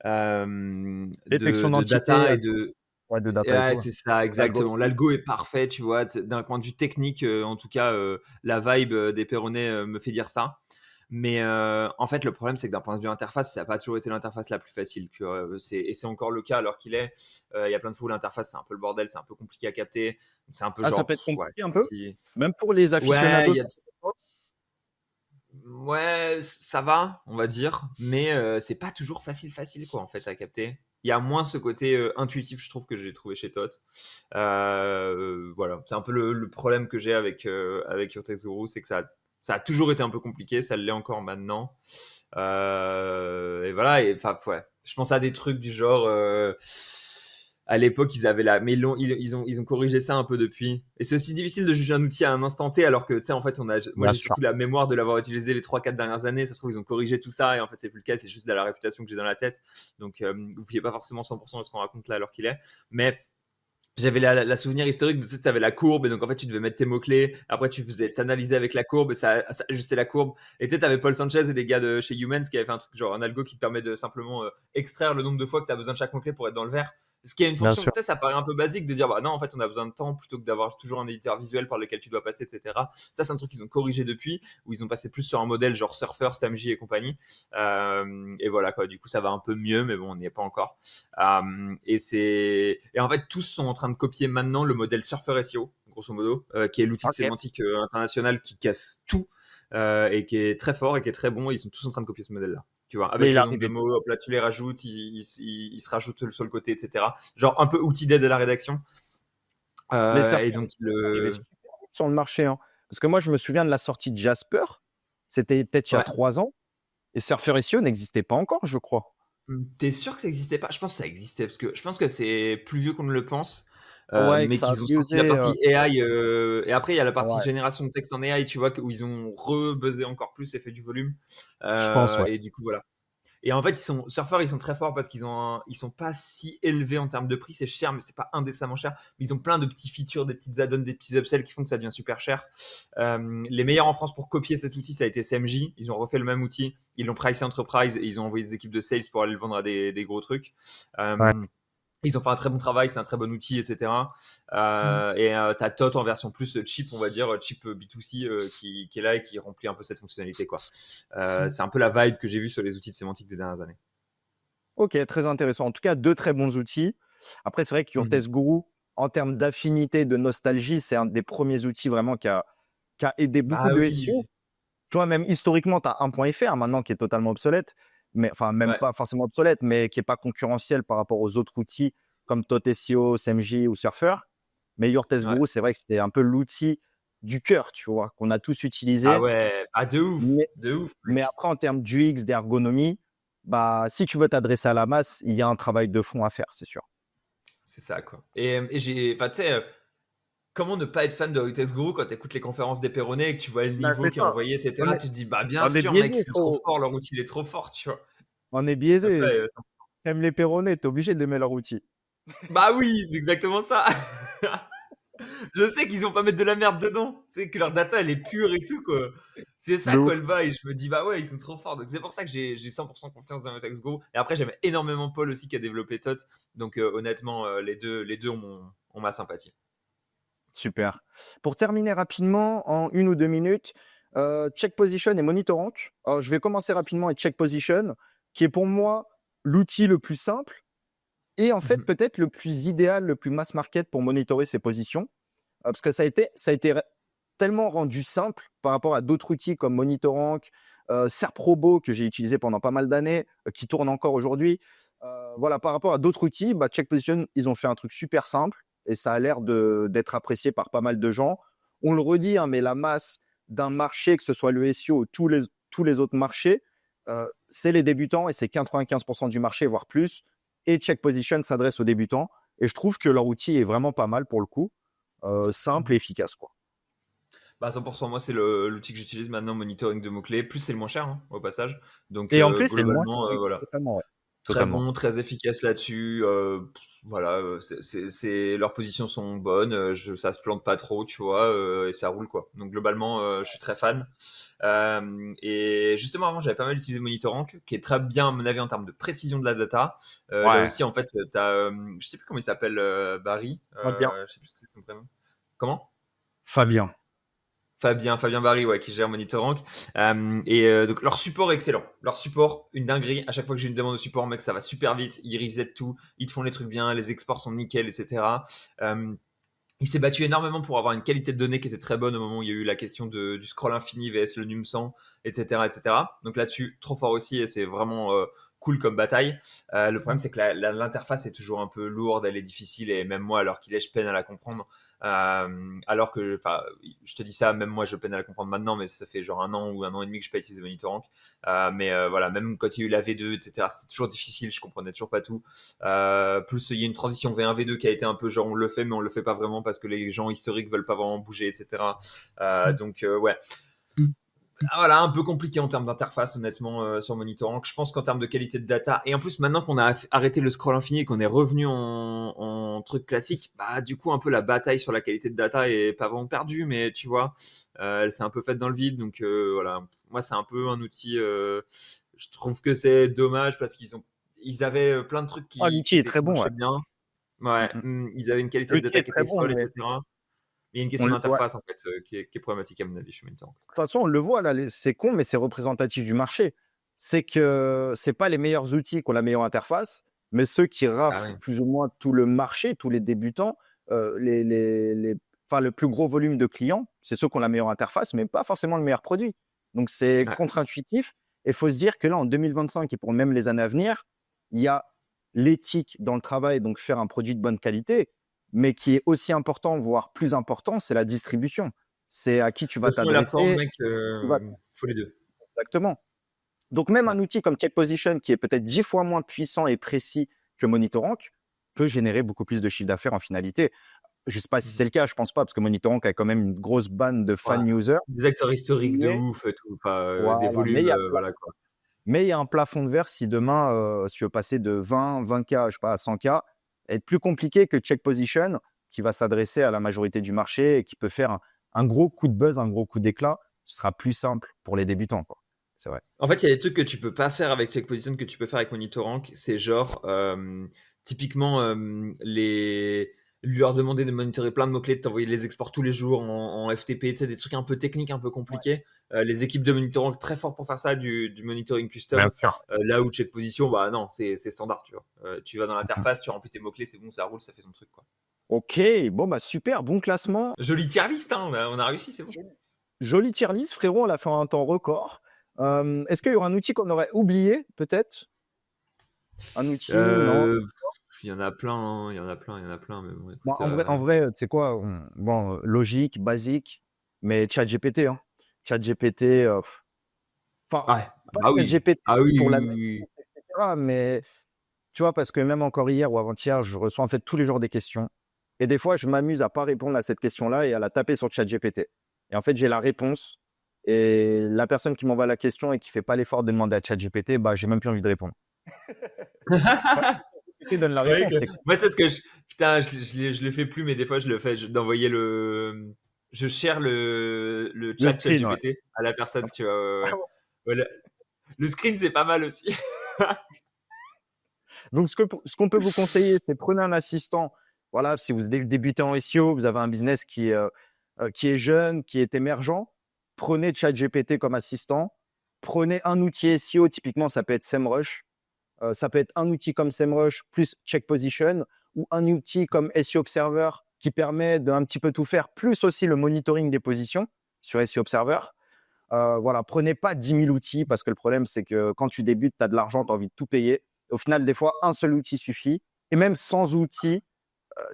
Détection De d'entité, data et de. ouais, de data et Ouais, tout. c'est ça, exactement. L'algorithme. L'algo est parfait, tu vois. D'un point de vue technique, en tout cas, la vibe des Perronnais me fait dire ça. Mais en fait, le problème, c'est que d'un point de vue interface, ça n'a pas toujours été l'interface la plus facile. Tu vois. Et c'est encore le cas alors qu'il est. Il y a plein de fois où l'interface, c'est un peu le bordel, c'est un peu compliqué à capter. C'est un peu Ah, ça genre, peut être ouais. compliqué un peu? Même pour les Ouais, aficionados, ça peut être ouais, ça va, on va dire. Mais c'est pas toujours facile, quoi, en fait, à capter. Il y a moins ce côté intuitif, je trouve, que j'ai trouvé chez Tot. Voilà, c'est un peu le problème que j'ai avec Your Text Guru, c'est que ça a toujours été un peu compliqué, ça l'est encore maintenant. Et voilà, et enfin, ouais. Je pense à des trucs du genre. À l'époque, ils avaient la. Mais ils ont corrigé ça un peu depuis. Et c'est aussi difficile de juger un outil à un instant T, alors que, tu sais, en fait, moi, bien j'ai sûr. surtout la mémoire de l'avoir utilisé les 3-4 dernières années. Ça se trouve, ils ont corrigé tout ça, et en fait, c'est plus le cas, c'est juste de la réputation que j'ai dans la tête. Donc, vous ne fiez pas forcément 100% de ce qu'on raconte là, alors qu'il est. Mais j'avais la souvenir historique de, tu sais, avais la courbe et donc en fait tu devais mettre tes mots-clés, après tu faisais t'analyser avec la courbe et ça ajustait la courbe, et tu sais, t'avais Paul Sanchez et des gars de chez Humans qui avaient fait un truc genre un algo qui te permet de simplement extraire le nombre de fois que tu as besoin de chaque mot-clé pour être dans le vert, ce qui est une Bien fonction, tu sûr. sais, ça paraît un peu basique de dire bah non, en fait on a besoin de temps plutôt que d'avoir toujours un éditeur visuel par lequel tu dois passer, etc. Ça, c'est un truc qu'ils ont corrigé depuis, où ils ont passé plus sur un modèle genre Surfer, SAMJ et compagnie. Et voilà quoi, du coup ça va un peu mieux, mais bon, on n'y est pas encore. Et en fait, tous sont en train de copier maintenant le modèle Surfer SEO, grosso modo, qui est l'outil de Ok. sémantique international qui casse tout et qui est très fort et qui est très bon. Et ils sont tous en train de copier ce modèle-là. Tu vois, Mais avec il le nombre de arrivait. mots, hop là, tu les rajoutes, ils se rajoutent sur le côté, etc. Genre un peu outil d'aide à la rédaction. Les Et surfeurs, donc, ils arrivaient super vite sur le marché, hein. Parce que moi, je me souviens de la sortie de Jasper. C'était peut-être il y a ouais. 3 ans. Et Surfer SEO n'existait pas encore, je crois. T'es sûr que ça existait pas? Je pense que ça existait parce que je pense que c'est plus vieux qu'on ne le pense, Ouais, que mais ça a qu'ils ont sorti la buzzé. partie AI, et après il y a la partie Ouais, génération de texte en AI, tu vois, où ils ont rebuzzé encore plus et fait du volume. je pense, ouais. Et du coup voilà. Et en fait, Surfer, ils sont très forts parce ils sont pas si élevés en termes de prix. C'est cher, mais c'est pas indécemment cher. Mais ils ont plein de petits features, des petites add-ons, des petits upsells qui font que ça devient super cher. Les meilleurs en France pour copier cet outil, ça a été SMJ. Ils ont refait le même outil. Ils l'ont pricé enterprise et ils ont envoyé des équipes de sales pour aller le vendre à des gros trucs. Ouais. Ils ont fait un très bon travail, c'est un très bon outil, etc. T'as Tot en version plus cheap, on va dire, cheap B2C, qui est là et qui remplit un peu cette fonctionnalité, quoi. C'est un peu la vibe que j'ai vue sur les outils de sémantique des dernières années. Ok, très intéressant. En tout cas, deux très bons outils. Après, c'est vrai que Your Mhm. Test Guru, en termes d'affinité, de nostalgie, c'est un des premiers outils vraiment qui a aidé beaucoup Ah de oui, SEO. Tu vois, même historiquement, tu as un point .fr maintenant qui est totalement obsolète, mais enfin, même ouais, pas forcément obsolète, mais qui n'est pas concurrentiel par rapport aux autres outils comme Tot SEO, SMJ ou Surfer. Mais Your Test ouais. Guru, c'est vrai que c'était un peu l'outil. du cœur, tu vois, qu'on a tous Ah utilisé. ouais, ah Mais, de ouf, mais mec. après, en termes d'UX, d'ergonomie, bah, si tu veux t'adresser à la masse, il y a un travail de fond à faire, c'est sûr. C'est ça, quoi. Et j'ai, enfin, tu sais, comment ne pas être fan de How Guru quand tu écoutes les conférences des Perronnais et que tu vois le Bah, niveau c'est qui est ça. envoyé, On etc. est, Tu te dis, bah bien on est sûr, mec, biaisé, c'est trop fort, leur outil il est trop fort, tu vois. on est biaisé. Après, T'aimes les Perronnais, t'es obligé d'aimer leur outil. bah oui, c'est exactement ça. Je sais qu'ils ont pas mettre de la merde dedans. C'est que leur data elle est pure et tout quoi. C'est De ça quoi ouf. le bail. Je me dis bah ouais ils sont trop forts. Donc c'est pour ça que j'ai 100% confiance dans Vertex Go. Et après j'aime énormément Paul aussi qui a développé Tot. Donc honnêtement les deux ont ma sympathie. Super. Pour terminer rapidement, en 1 ou 2 minutes, check position et monitor rank. Alors, je vais commencer rapidement avec check position, qui est pour moi l'outil le plus simple et en fait Mhm. peut-être le plus idéal, le plus mass market pour monitorer ses positions. Parce que ça a été tellement rendu simple par rapport à d'autres outils comme Monitorrank, Serprobo que j'ai utilisé pendant pas mal d'années, qui tourne encore aujourd'hui. Voilà, par rapport à d'autres outils, bah, Check Position, ils ont fait un truc super simple et ça a l'air d'être apprécié par pas mal de gens. On le redit, hein, mais la masse d'un marché, que ce soit le SEO ou tous les autres marchés, c'est les débutants et c'est 95% du marché, voire plus. Et Check Position s'adresse aux débutants. Et je trouve que leur outil est vraiment pas mal pour le coup, simple et efficace, quoi. Bah 100% moi c'est l'outil que j'utilise maintenant monitoring de mots-clés. Plus c'est le moins cher hein, au passage. Donc Et en plus, c'est le moins globalement oui, voilà. totalement, ouais. Très Totalement. bon, très efficace là-dessus. Voilà, leurs positions sont bonnes. Ça se plante pas trop, tu vois, et ça roule quoi. Donc globalement, je suis très fan. Et justement, avant, j'avais pas mal utilisé Monitorrank, qui est très bien à mon avis en termes de précision de la data. Là Ouais, aussi, en fait, t'as, je sais plus comment il s'appelle, Barry. Fabien. Je sais plus ce que c'est son prénom. Comment? Fabien. Fabien Barry, ouais, qui gère Monitorrank. Donc leur support est excellent. Leur support, une dinguerie. À chaque fois que j'ai une demande de support, mec, ça va super vite. Ils reset tout, ils te font les trucs bien, les exports sont nickel, etc. Euh, il s'est battu énormément pour avoir une qualité de données qui était très bonne au moment où il y a eu la question du scroll infini vs le num 100, etc., etc. Donc là-dessus, trop fort aussi et c'est vraiment cool comme bataille. Le problème, c'est que l'interface est toujours un peu lourde, elle est difficile et même moi, alors qu'il est, je peine à la comprendre. Alors que, enfin, je te dis ça, même moi, je peine à la comprendre maintenant, mais ça fait genre 1 an ou 1 an et demi que je n'ai pas utilisé Monitorrank. Mais voilà, même quand il y a eu la V2, etc., c'était toujours difficile, je comprenais toujours pas tout. Plus il y a une transition V1 V2 qui a été un peu genre on le fait mais on le fait pas vraiment parce que les gens historiques veulent pas vraiment bouger, etc. Ouais. Voilà, un peu compliqué en termes d'interface, honnêtement, sur Monitorrank. Je pense qu'en termes de qualité de data, et en plus, maintenant qu'on a arrêté le scroll infini et qu'on est revenu en truc classique, bah, du coup, un peu la bataille sur la qualité de data est pas vraiment perdue, mais tu vois, elle s'est un peu faite dans le vide. Donc, voilà. Moi, c'est un peu un outil, je trouve que c'est dommage parce ils avaient plein de trucs Ah, qui, l'outil est très qui bon, ouais. marchaient bien. Mmh Ouais, mh. ils avaient une qualité de L'outil data est qui très était bon, folle, mais etc. Mais il y a une on question l ouais. d'interface, en fait, qui est problématique à mon avis chez Monitorrank. De toute façon, on le voit là, c'est con, mais c'est représentatif du marché. C'est que c'est pas les meilleurs outils qui ont la meilleure interface, mais ceux qui Ah raflent ouais. plus ou moins tout le marché, tous les débutants, enfin, le plus gros volume de clients, c'est ceux qui ont la meilleure interface, mais pas forcément le meilleur produit. Donc c'est Ouais. contre-intuitif et il faut se dire que là, en 2025 et pour même les années à venir, il y a l'éthique dans le travail, donc faire un produit de bonne qualité, mais qui est aussi important, voire plus important, c'est la distribution. C'est à qui tu vas Le fond et la forme, t'adresser, mec, tu vas faut les 2. exactement. Donc même Ouais. un outil comme Check Position qui est peut-être 10 fois moins puissant et précis que Monitorrank peut générer beaucoup plus de chiffre d'affaires en finalité. Je ne sais pas si Mmh. c'est le cas, je pense pas parce que Monitorank a quand même une grosse bande de Ouais. fan users, Des acteurs historiques de mais ouf et tout, enfin, des voilà, volumes, voilà quoi. mais il y a un plafond de verre si demain, si tu veux passer de 20K, je sais pas, à 100K, être plus compliqué que Check Position qui va s'adresser à la majorité du marché et qui peut faire un gros coup de buzz, un gros coup d'éclat. Ce sera plus simple pour les débutants, quoi. C'est vrai. En fait, il y a des trucs que tu peux pas faire avec Check Position que tu peux faire avec Monitorrank. C'est genre, typiquement, lui leur demander de monitorer plein de mots-clés, de t'envoyer les exports tous les jours en FTP, tu sais, des trucs un peu techniques, un peu Ouais, compliqués. Les équipes de Monitorrank très fort pour faire ça, du monitoring bien custom. sûr. Là où Check Position, bah non, c'est standard, tu vois. Tu vas dans l'interface, tu remplis tes mots-clés, c'est bon, ça roule, ça fait son truc, quoi. OK, bon, bah, super, bon classement. Jolie tier list, hein, on a réussi, c'est bon. Jolie tier list, frérot, on l'a fait en un temps record. Est-ce qu'il y aura un outil qu'on aurait oublié, peut-être? Un outil? Non? Euh, Il y en a plein, hein, il y en a plein, mais bon, Bon, écoute. en vrai, tu sais quoi? Bon, logique, basique. Mais ChatGPT, hein. ChatGPT, enfin, Ouais. pas Ah oui. ChatGPT Ah oui, pour oui, la oui, oui. etc. Mais tu vois, parce que même encore hier ou avant-hier, je reçois en fait tous les jours des questions. Et des fois, je m'amuse à pas répondre à cette question-là et à la taper sur ChatGPT. Et en fait, j'ai la réponse. Et la personne qui m'envoie la question et qui fait pas l'effort de demander à ChatGPT, bah, j'ai même plus envie de répondre. Enfin, ChatGPT donne la Je croyais réponse, que. c'est con. Moi, tu sais ce que je. Putain, je le fais plus, mais des fois, je le fais d'envoyer le. Je share le Le chat screen, ouais. ChatGPT à la personne, tu vois. Ah Ouais. ouais. Voilà. Le screen, c'est pas mal aussi. Donc, ce qu'on peut vous conseiller, c'est prenez un assistant. Voilà, si vous débutez en SEO, vous avez un business qui est jeune, qui est émergent, prenez ChatGPT comme assistant. Prenez un outil SEO, typiquement, ça peut être SEMrush. Ça peut être un outil comme SEMrush plus Check Position ou un outil comme SEO Observer qui permet d'un petit peu tout faire, plus aussi le monitoring des positions sur SEO Observer. Voilà, prenez pas 10 000 outils parce que le problème, c'est que quand tu débutes, tu as de l'argent, tu as envie de tout payer. Au final, des fois, un seul outil suffit. Et même sans outils,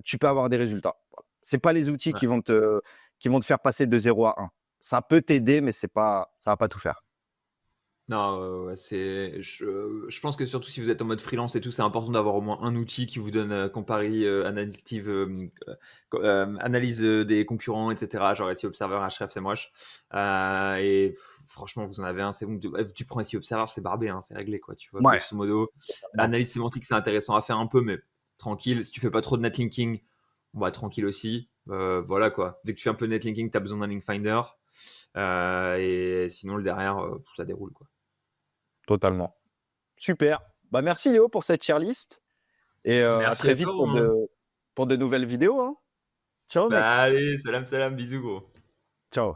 tu peux avoir des résultats. Voilà. C'est pas les outils Ouais. qui vont te faire passer de 0 à 1. Ça peut t'aider, mais c'est pas, ça va pas tout faire. Non, ouais, je pense que surtout si vous êtes en mode freelance et tout, c'est important d'avoir au moins un outil qui vous donne analyse des concurrents, etc. Genre SEO Observer, Ahrefs, SEMrush. Franchement, vous en avez un, c'est bon. Tu prends SEO Observer, c'est barbé, hein, c'est réglé, quoi. Tu vois, Ouais. grosso modo. Analyse sémantique, c'est intéressant à faire un peu, mais tranquille. Si tu fais pas trop de netlinking, bah tranquille aussi. Voilà, quoi. Dès que tu fais un peu de netlinking, tu as besoin d'un link finder. Et sinon, le derrière, ça déroule, quoi. Totalement. Super. Bah, merci Léo pour cette tier list. Et à Merci très à toi, vite Romain. pour de nouvelles vidéos, hein. Ciao, Bah, mec. allez, salam, salam, bisous, gros. Ciao.